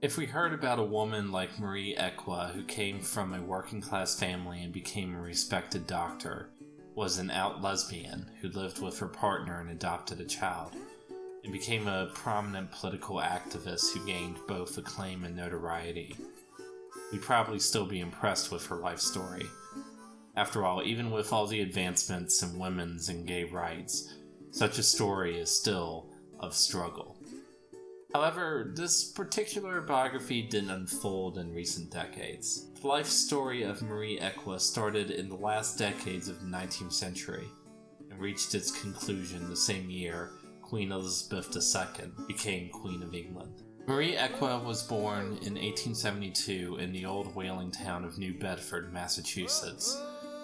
If we heard about a woman like Marie Equi, who came from a working-class family and became a respected doctor, was an out lesbian who lived with her partner and adopted a child, and became a prominent political activist who gained both acclaim and notoriety, we'd probably still be impressed with her life story. After all, even with all the advancements in women's and gay rights, such a story is still of struggle. However, this particular biography didn't unfold in recent decades. The life story of Marie Equi started in the last decades of the 19th century and reached its conclusion the same year Queen Elizabeth II became Queen of England. Marie Equi was born in 1872 in the old whaling town of New Bedford, Massachusetts,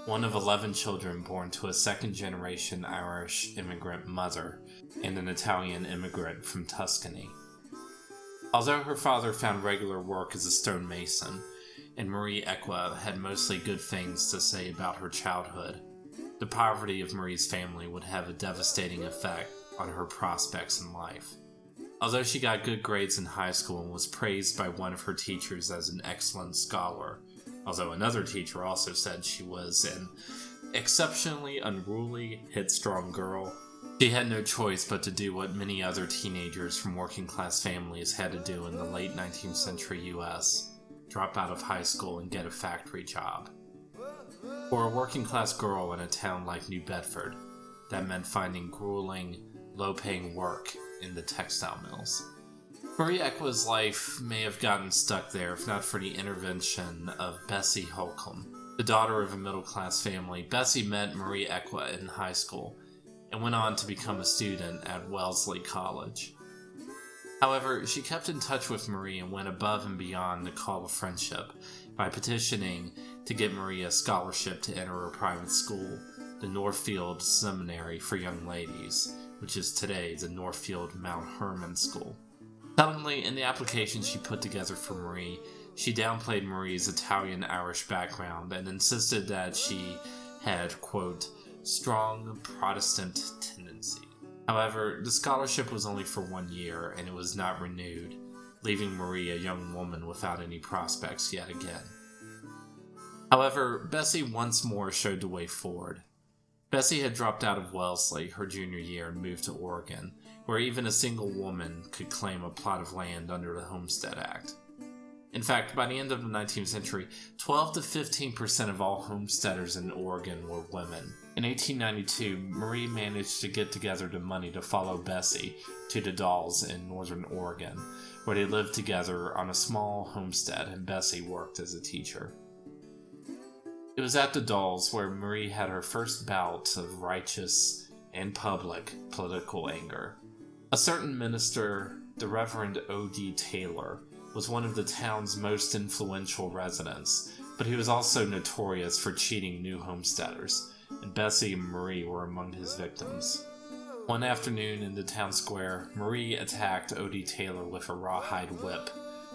one of 11 children born to a second-generation Irish immigrant mother and an Italian immigrant from Tuscany. Although her father found regular work as a stonemason, and Marie Equi had mostly good things to say about her childhood, the poverty of Marie's family would have a devastating effect on her prospects in life. Although she got good grades in high school and was praised by one of her teachers as an excellent scholar, although another teacher also said she was an exceptionally unruly, headstrong girl, she had no choice but to do what many other teenagers from working-class families had to do in the late 19th century US, drop out of high school and get a factory job. For a working-class girl in a town like New Bedford, that meant finding grueling, low-paying work in the textile mills. Marie Equi's life may have gotten stuck there if not for the intervention of Bessie Holcomb. The daughter of a middle-class family, Bessie met Marie Equi in high school and went on to become a student at Wellesley College. However, she kept in touch with Marie and went above and beyond the call of friendship by petitioning to get Marie a scholarship to enter a private school, the Northfield Seminary for Young Ladies, which is today the Northfield Mount Hermon School. Suddenly, in the application she put together for Marie, she downplayed Marie's Italian-Irish background and insisted that she had, quote, strong Protestant tendency. However, the scholarship was only for 1 year and it was not renewed, leaving Marie a young woman without any prospects yet again. However, Bessie once more showed the way forward. Bessie had dropped out of Wellesley her junior year and moved to Oregon, where even a single woman could claim a plot of land under the Homestead Act. In fact, by the end of the 19th century, 12 to 15% of all homesteaders in Oregon were women. In 1892, Marie managed to get together the money to follow Bessie to the Dalles in northern Oregon, where they lived together on a small homestead and Bessie worked as a teacher. It was at the Dalles where Marie had her first bout of righteous and public political anger. A certain minister, the Reverend O.D. Taylor, was one of the town's most influential residents, but he was also notorious for cheating new homesteaders, and Bessie and Marie were among his victims. One afternoon in the town square, Marie attacked O.D. Taylor with a rawhide whip,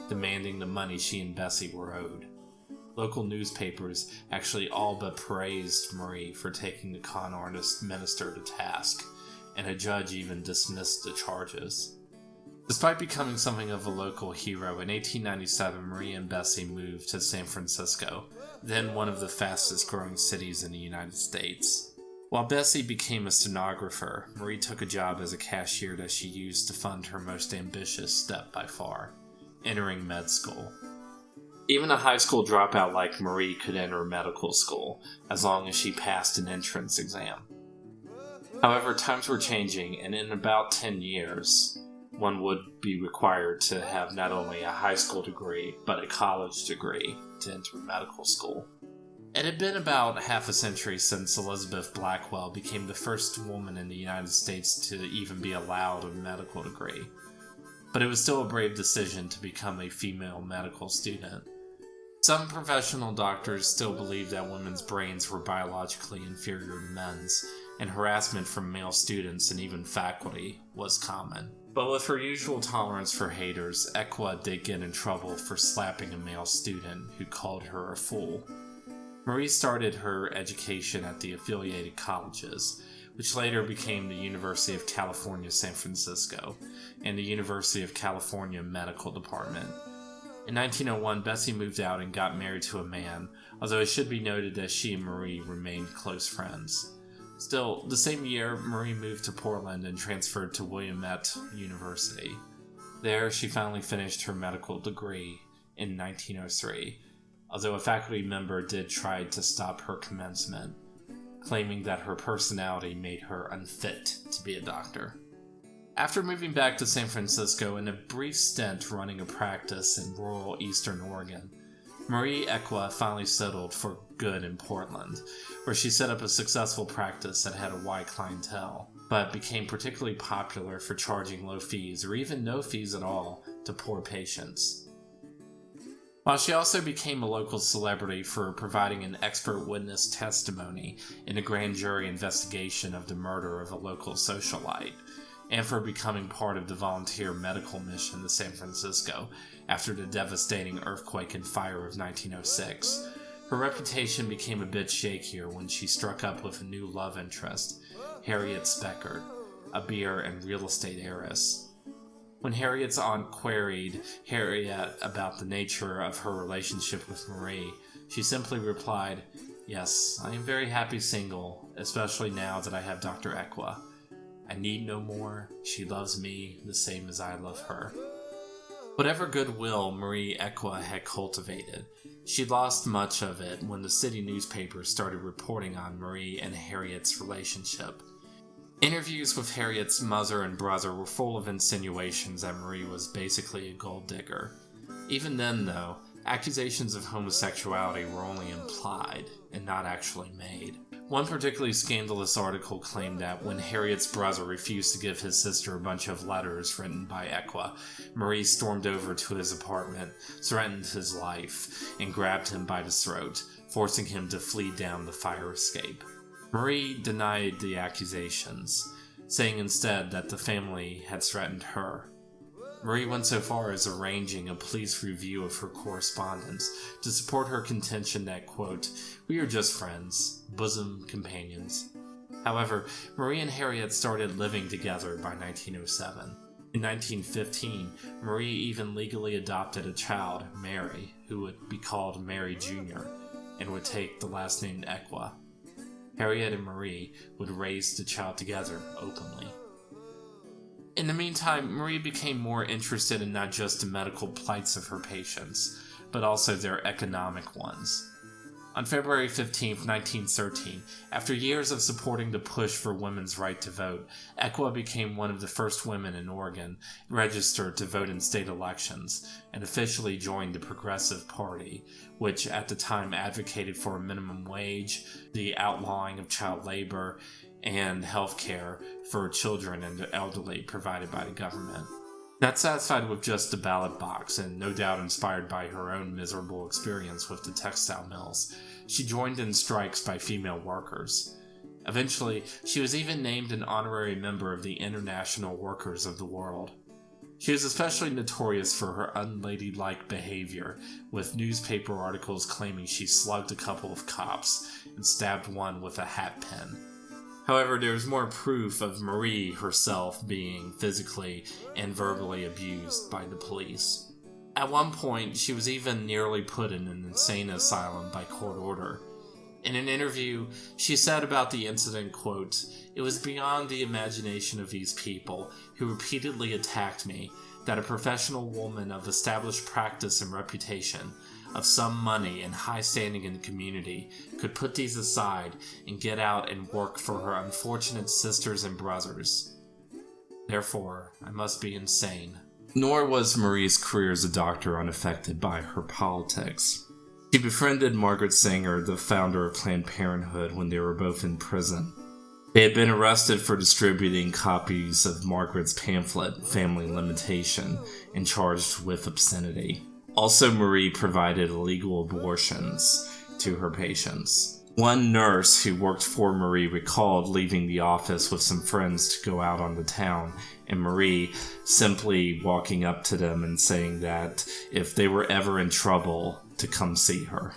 demanding the money she and Bessie were owed. Local newspapers actually all but praised Marie for taking the con artist minister to task, and a judge even dismissed the charges. Despite becoming something of a local hero, in 1897 Marie and Bessie moved to San Francisco, then one of the fastest growing cities in the United States. While Bessie became a stenographer, Marie took a job as a cashier that she used to fund her most ambitious step by far, entering med school. Even a high school dropout like Marie could enter medical school, as long as she passed an entrance exam. However, times were changing, and in about 10 years, one would be required to have not only a high school degree, but a college degree to enter medical school. It had been about half a century since Elizabeth Blackwell became the first woman in the United States to even be allowed a medical degree, but it was still a brave decision to become a female medical student. Some professional doctors still believed that women's brains were biologically inferior to men's, and harassment from male students and even faculty was common. But with her usual tolerance for haters, Equi did get in trouble for slapping a male student who called her a fool. Marie started her education at the affiliated colleges, which later became the University of California, San Francisco, and the University of California Medical Department. In 1901, Bessie moved out and got married to a man, although it should be noted that she and Marie remained close friends. Still, the same year, Marie moved to Portland and transferred to Willamette University. There, she finally finished her medical degree in 1903, although a faculty member did try to stop her commencement, claiming that her personality made her unfit to be a doctor. After moving back to San Francisco and a brief stint running a practice in rural eastern Oregon, Marie Equi finally settled for good in Portland, where she set up a successful practice that had a wide clientele, but became particularly popular for charging low fees or even no fees at all to poor patients. While she also became a local celebrity for providing an expert witness testimony in a grand jury investigation of the murder of a local socialite, and for becoming part of the volunteer medical mission to San Francisco after the devastating earthquake and fire of 1906, her reputation became a bit shakier when she struck up with a new love interest, Harriet Speckert, a beer and real estate heiress. When Harriet's aunt queried Harriet about the nature of her relationship with Marie, she simply replied, "Yes, I am very happy single, especially now that I have Dr. Equi. I need no more. She loves me the same as I love her." Whatever goodwill Marie Equi had cultivated, she lost much of it when the city newspapers started reporting on Marie and Harriet's relationship. Interviews with Harriet's mother and brother were full of insinuations that Marie was basically a gold digger. Even then, though, accusations of homosexuality were only implied and not actually made. One particularly scandalous article claimed that when Harriet's brother refused to give his sister a bunch of letters written by Equi, Marie stormed over to his apartment, threatened his life, and grabbed him by the throat, forcing him to flee down the fire escape. Marie denied the accusations, saying instead that the family had threatened her. Marie went so far as arranging a police review of her correspondence to support her contention that, quote, "We are just friends, bosom companions." However, Marie and Harriet started living together by 1907. In 1915, Marie even legally adopted a child, Mary, who would be called Mary Jr., and would take the last name Equi. Harriet and Marie would raise the child together openly. In the meantime, Marie became more interested in not just the medical plights of her patients, but also their economic ones. On February 15, 1913, after years of supporting the push for women's right to vote, Equi became one of the first women in Oregon registered to vote in state elections and officially joined the Progressive Party, which at the time advocated for a minimum wage, the outlawing of child labor, and health care for children and the elderly provided by the government. Not satisfied with just the ballot box, and no doubt inspired by her own miserable experience with the textile mills, she joined in strikes by female workers. Eventually, she was even named an honorary member of the International Workers of the World. She was especially notorious for her unladylike behavior, with newspaper articles claiming she slugged a couple of cops and stabbed one with a hat pin. However, there is more proof of Marie herself being physically and verbally abused by the police. At one point, she was even nearly put in an insane asylum by court order. In an interview, she said about the incident, quote, "It was beyond the imagination of these people, who repeatedly attacked me, that a professional woman of established practice and reputation, of some money and high standing in the community, could put these aside and get out and work for her unfortunate sisters and brothers. Therefore, I must be insane." Nor was Marie's career as a doctor unaffected by her politics. She befriended Margaret Sanger, the founder of Planned Parenthood, when they were both in prison. They had been arrested for distributing copies of Margaret's pamphlet, Family Limitation, and charged with obscenity. Also, Marie provided illegal abortions to her patients. One nurse who worked for Marie recalled leaving the office with some friends to go out on the town, and Marie simply walking up to them and saying that if they were ever in trouble, to come see her.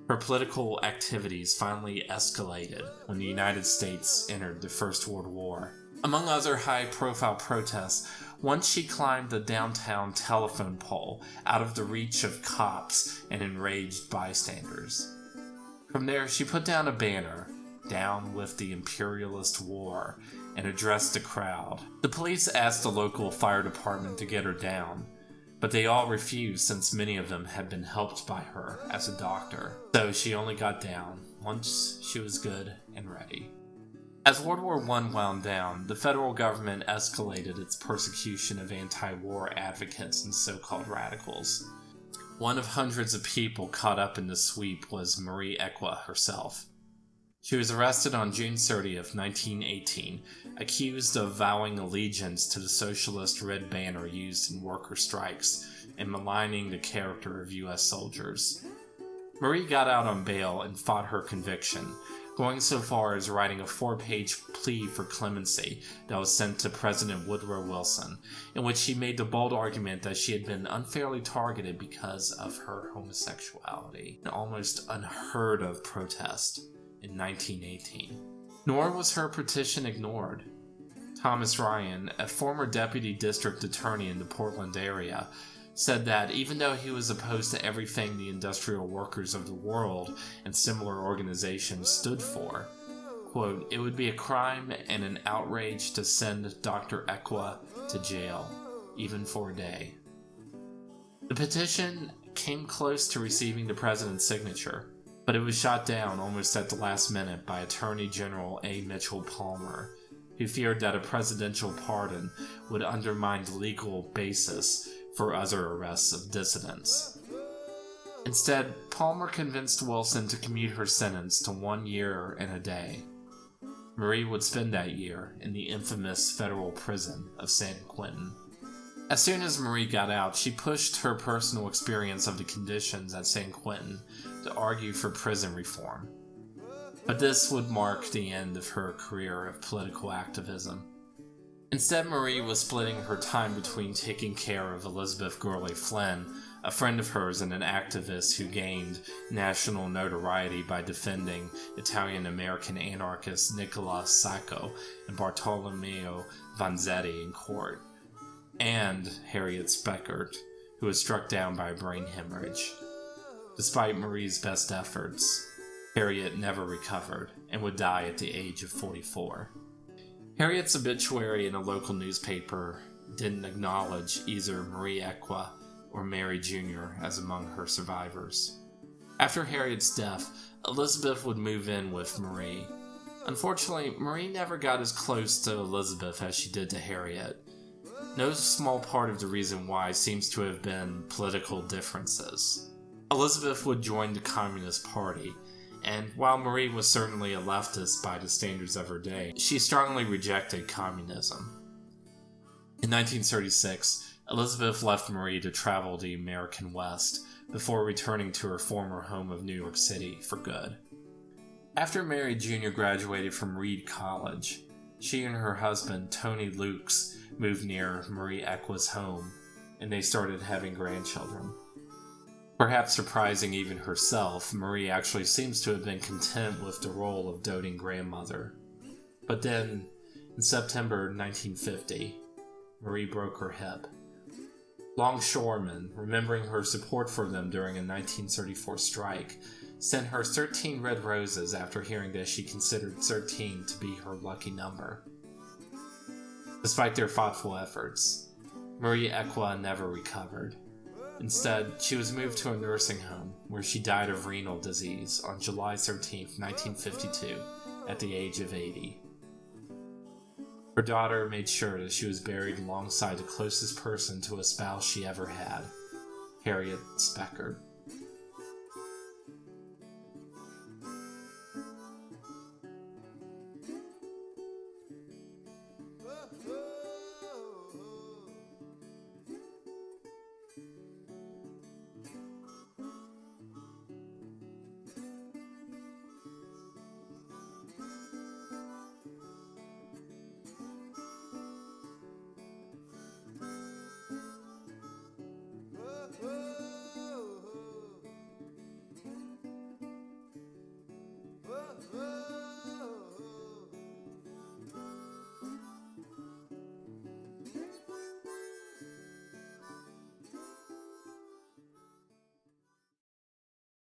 Her political activities finally escalated when the United States entered the First World War. Among other high-profile protests, Once she climbed the downtown telephone pole, out of the reach of cops and enraged bystanders. From there, she put down a banner, "Down with the Imperialist War," and addressed the crowd. The police asked the local fire department to get her down, but they all refused since many of them had been helped by her as a doctor. So she only got down once she was good and ready. As World War I wound down, the federal government escalated its persecution of anti-war advocates and so-called radicals. One of hundreds of people caught up in the sweep was Marie Equi herself. She was arrested on June 30th, 1918, accused of vowing allegiance to the socialist red banner used in worker strikes and maligning the character of U.S. soldiers. Marie got out on bail and fought her conviction, going so far as writing a 4-page plea for clemency that was sent to President Woodrow Wilson, in which she made the bold argument that she had been unfairly targeted because of her homosexuality, an almost unheard of protest in 1918. Nor was her petition ignored. Thomas Ryan, a former deputy district attorney in the Portland area, said that even though he was opposed to everything the industrial workers of the world and similar organizations stood for, quote, "it would be a crime and an outrage to send Dr. Equi to jail, even for a day." The petition came close to receiving the president's signature, but it was shot down almost at the last minute by Attorney General A. Mitchell Palmer, who feared that a presidential pardon would undermine the legal basis for other arrests of dissidents. Instead, Palmer convinced Wilson to commute her sentence to 1 year and a day. Marie would spend that year in the infamous federal prison of San Quentin. As soon as Marie got out, she pushed her personal experience of the conditions at San Quentin to argue for prison reform. But this would mark the end of her career of political activism. Instead, Marie was splitting her time between taking care of Elizabeth Gurley Flynn, a friend of hers and an activist who gained national notoriety by defending Italian-American anarchists Nicola Sacco and Bartolomeo Vanzetti in court, and Harriet Speckert, who was struck down by a brain hemorrhage. Despite Marie's best efforts, Harriet never recovered and would die at the age of 44. Harriet's obituary in a local newspaper didn't acknowledge either Marie Equi or Mary Jr. as among her survivors. After Harriet's death, Elizabeth would move in with Marie. Unfortunately, Marie never got as close to Elizabeth as she did to Harriet. No small part of the reason why seems to have been political differences. Elizabeth would join the Communist Party, and while Marie was certainly a leftist by the standards of her day, she strongly rejected communism. In 1936, Elizabeth left Marie to travel the American West before returning to her former home of New York City for good. After Mary Jr. graduated from Reed College, she and her husband, Tony Lukes, moved near Marie Equi's home, and they started having grandchildren. Perhaps surprising even herself, Marie actually seems to have been content with the role of doting grandmother. But then, in September 1950, Marie broke her hip. Longshoremen, remembering her support for them during a 1934 strike, sent her 13 red roses after hearing that she considered 13 to be her lucky number. Despite their thoughtful efforts, Marie Equi never recovered. Instead, she was moved to a nursing home, where she died of renal disease on July 13, 1952, at the age of 80. Her daughter made sure that she was buried alongside the closest person to a spouse she ever had, Harriet Speckert.